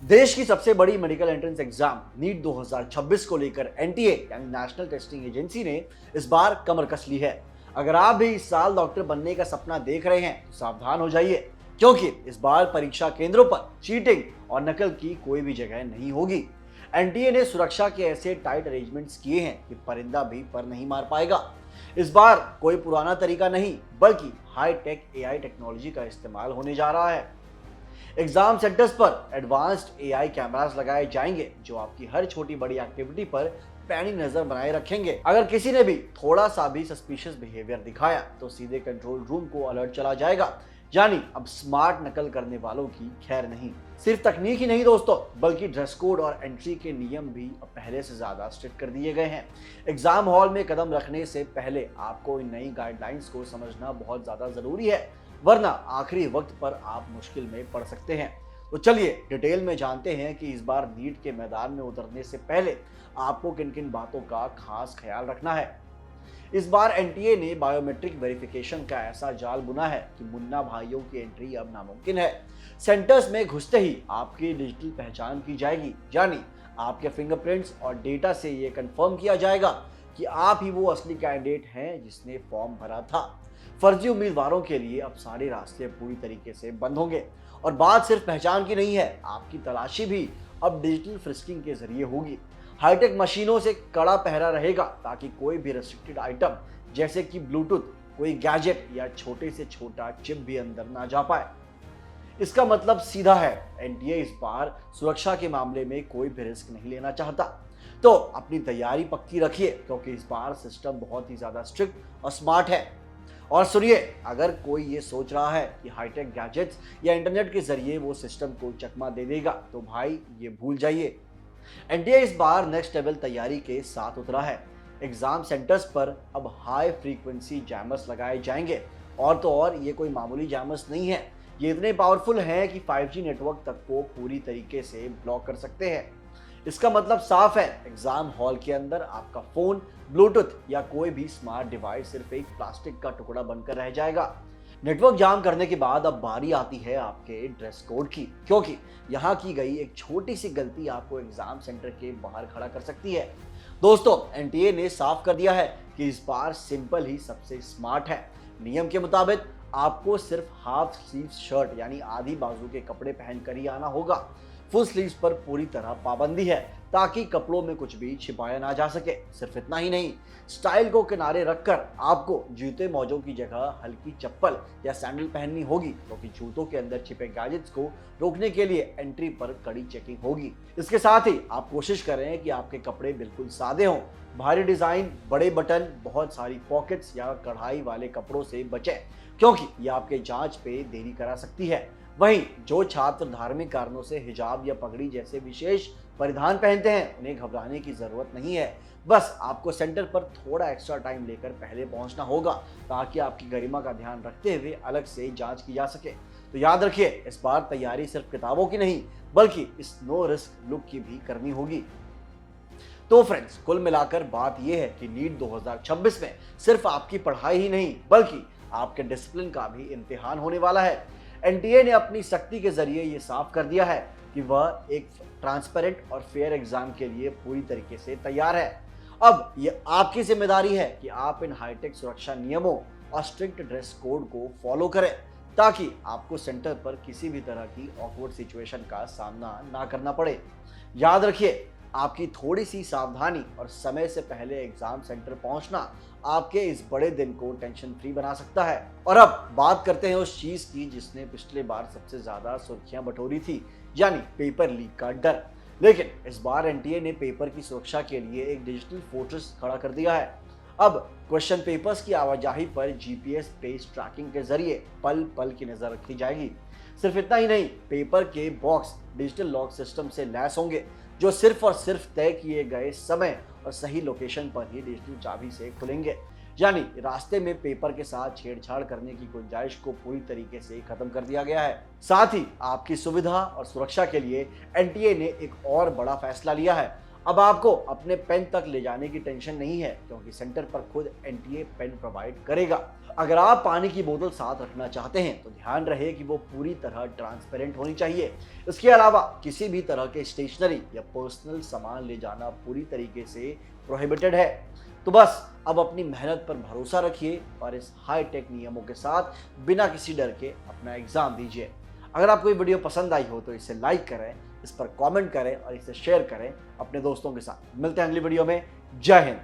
देश की सबसे बड़ी मेडिकल एंट्रेंस एग्जाम नीट 2026 को लेकर एनटीए यानी नेशनल टेस्टिंग एजेंसी ने इस बार कमर कस ली है। अगर आप भी इस साल डॉक्टर बनने का सपना देख रहे हैं तो सावधान हो जाइए, क्योंकि इस बार परीक्षा केंद्रों पर चीटिंग और नकल की कोई भी जगह नहीं होगी। एनटीए ने सुरक्षा के ऐसे टाइट अरेंजमेंट्स किए हैं कि परिंदा भी पर नहीं मार पाएगा। इस बार कोई पुराना तरीका नहीं, बल्कि हाई टेक एआई टेक्नोलॉजी का इस्तेमाल होने जा रहा है। एग्जाम सेंटर्स पर एडवांस्ड एआई कैमरास लगाए जाएंगे जो आपकी हर छोटी बड़ी एक्टिविटी पर पैनी नजर बनाए रखेंगे। अगर किसी ने भी थोड़ा सा भी सस्पिशियस बिहेवियर दिखाया तो सीधे कंट्रोल रूम को अलर्ट चला जाएगा। यानी अब स्मार्ट नकल करने वालों की खैर नहीं। सिर्फ तकनीक ही नहीं दोस्तों, बल्कि ड्रेस कोड और एंट्री के नियम भी अब पहले से ज्यादा स्ट्रिक्ट कर दिए गए हैं। एग्जाम हॉल में कदम रखने से पहले आपको इन नई गाइडलाइंस को समझना बहुत ज्यादा जरूरी है, वरना आखिरी वक्त पर आप मुश्किल में पड़ सकते हैं। तो चलिए डिटेल में जानते हैं कि इस बार नीट के मैदान में उतरने से पहले आपको किन किन बातों का खास ख्याल रखना है। इस बार एनटीए ने बायोमेट्रिक वेरिफिकेशन का ऐसा जाल बुना है कि मुन्ना भाइयों की एंट्री अब नामुमकिन है। सेंटर्स में घुसते ही आपकी डिजिटल पहचान की जाएगी, यानी आपके फिंगरप्रिंट्स और डेटा से ये कंफर्म किया जाएगा कि आप ही वो असली कैंडिडेट हैं जिसने फॉर्म भरा था। फर्जी उम्मीदवारों के लिए अब सारे रास्ते पूरी तरीके से बंद होंगे और बात सिर्फ पहचान की नहीं है, आपकी तलाशी भी अब डिजिटल फ्रिस्किंग के जरिए होगी। हाईटेक मशीनों से कड़ा पहरा रहेगा ताकि कोई भी रेस्ट्रिक्टेड आइटम जैसे कि ब्लूटूथ, कोई गैजेट या छोटे से छोटा चिप भी अंदर ना जा पाए। इसका मतलब सीधा है, एनटीए इस बार सुरक्षा के मामले में कोई भी रिस्क नहीं लेना चाहता। तो अपनी तैयारी पक्की रखिए, क्योंकि इस बार सिस्टम बहुत ही ज्यादा स्ट्रिक्ट और स्मार्ट है। और सुनिए, अगर कोई ये सोच रहा है कि हाईटेक गैजेट्स या इंटरनेट के जरिए वो सिस्टम को चकमा दे देगा, तो भाई ये भूल जाइए। एनटीए इस बार नेक्स्ट लेवल तैयारी के साथ उतरा है। एग्जाम सेंटर्स पर अब हाई फ्रीक्वेंसी जैमर्स लगाए जाएंगे, और तो और ये कोई मामूली जैमर्स नहीं है, ये इतने पावरफुल हैं कि 5G नेटवर्क तक को पूरी तरीके से ब्लॉक कर सकते हैं। इसका मतलब साफ है, एग्जाम हॉल के अंदर आपका फोन, ब्लूटूथ या कोई भी स्मार्ट डिवाइस सिर्फ एक प्लास्टिक का टुकड़ा बनकर रह जाएगा। नेटवर्क जाम करने के बाद अब बारी आती है आपके ड्रेस कोड की, क्योंकि यहाँ की गई एक छोटी सी गलती आपको एग्जाम सेंटर के बाहर खड़ा कर सकती है। दोस्तों, एनटीए ने साफ कर दिया है कि इस बार सिंपल ही सबसे स्मार्ट है। नियम के मुताबिक आपको सिर्फ हाफ स्लीव शर्ट यानी आधी बाजू के कपड़े पहनकर ही आना होगा। फुल स्लीव्स पर पूरी तरह पाबंदी है, ताकि कपड़ों में कुछ भी छिपाया ना जा सके। सिर्फ इतना ही नहीं, स्टाइल को किनारे रखकर आपको जूते मोजों की जगह हल्की चप्पल या सैंडल पहननी होगी, क्योंकि जूतों के अंदर छिपे गैजेट्स को रोकने के लिए एंट्री पर कड़ी चेकिंग होगी। इसके साथ ही आप कोशिश करें कि आपके कपड़े बिल्कुल सादे हों। भारी डिजाइन, बड़े बटन, बहुत सारी पॉकेट्स या कढ़ाई वाले कपड़ों से बचें, क्योंकि ये आपके जांच पे देरी करा सकती है। वहीं जो छात्र धार्मिक कारणों से हिजाब या पगड़ी जैसे विशेष परिधान पहनते हैं, उन्हें घबराने की जरूरत नहीं है। बस आपको सेंटर पर थोड़ा एक्स्ट्रा टाइम लेकर पहले पहुंचना होगा, ताकि आपकी गरिमा का ध्यान रखते हुए अलग से जांच की जा सके। तो याद रखिए, इस बार तैयारी सिर्फ किताबों की नहीं, बल्कि इस नो रिस्क लुक की भी करनी होगी। तो फ्रेंड्स, कुल मिलाकर बात यह है कि नीट 2026 में सिर्फ आपकी पढ़ाई ही नहीं, बल्कि आपके डिसिप्लिन का भी इम्तिहान होने वाला है। एनटीए ने अपनी सख्ती के जरिए ये साफ कर दिया है कि वह एक ट्रांसपेरेंट और फेयर एग्जाम के लिए पूरी तरीके से तैयार है। अब ये आपकी जिम्मेदारी है कि आप इन हाईटेक सुरक्षा नियमों और स्ट्रिक्ट ड्रेस कोड को फॉलो करें, ताकि आपको सेंटर पर किसी भी तरह की ऑकवर्ड सिचुएशन का सामना ना करना पड़े। याद रखिए, आपकी थोड़ी सी सावधानी और समय से पहले एग्जाम सेंटर पहुंचना आपके इस बड़े दिन को टेंशन फ्री बना सकता है। और अब बात करते हैं उस चीज की जिसने पिछले बार सबसे ज्यादा सुर्खियां बटोरी थी, यानी पेपर लीक का डर। लेकिन इस बार एनटीए ने पेपर की सुरक्षा के लिए एक डिजिटल फोर्ट्रेस खड़ा कर दिया है। अब क्वेश्चन पेपर्स की आवाजाही पर जीपीएस बेस्ड ट्रैकिंग के जरिए पल पल की नजर रखी जाएगी। सिर्फ इतना ही नहीं, पेपर के बॉक्स डिजिटल लॉक सिस्टम से लैस होंगे, जो सिर्फ और सिर्फ तय किए गए समय और सही लोकेशन पर ही डिजिटल चाबी से खुलेंगे। यानी रास्ते में पेपर के साथ छेड़छाड़ करने की गुंजाइश को पूरी तरीके से खत्म कर दिया गया है। साथ ही आपकी सुविधा और सुरक्षा के लिए एनटीए ने एक और बड़ा फैसला लिया है। अब आपको अपने पेन तक ले जाने की टेंशन नहीं है, क्योंकि सेंटर पर खुद एनटीए पेन प्रोवाइड करेगा। अगर आप पानी की बोतल साथ रखना चाहते हैं तो ध्यान रहे कि वो पूरी तरह ट्रांसपेरेंट होनी चाहिए। इसके अलावा किसी भी तरह के स्टेशनरी या पर्सनल सामान ले जाना पूरी तरीके से प्रोहिबिटेड है। तो बस अब अपनी मेहनत पर भरोसा रखिए और इस हाईटेक नियमों के साथ बिना किसी डर के अपना एग्जाम दीजिए। अगर आपको ये वीडियो पसंद आई हो तो इसे लाइक करें, इस पर कमेंट करें और इसे शेयर करें अपने दोस्तों के साथ। मिलते हैं अगली वीडियो में। जय हिंद।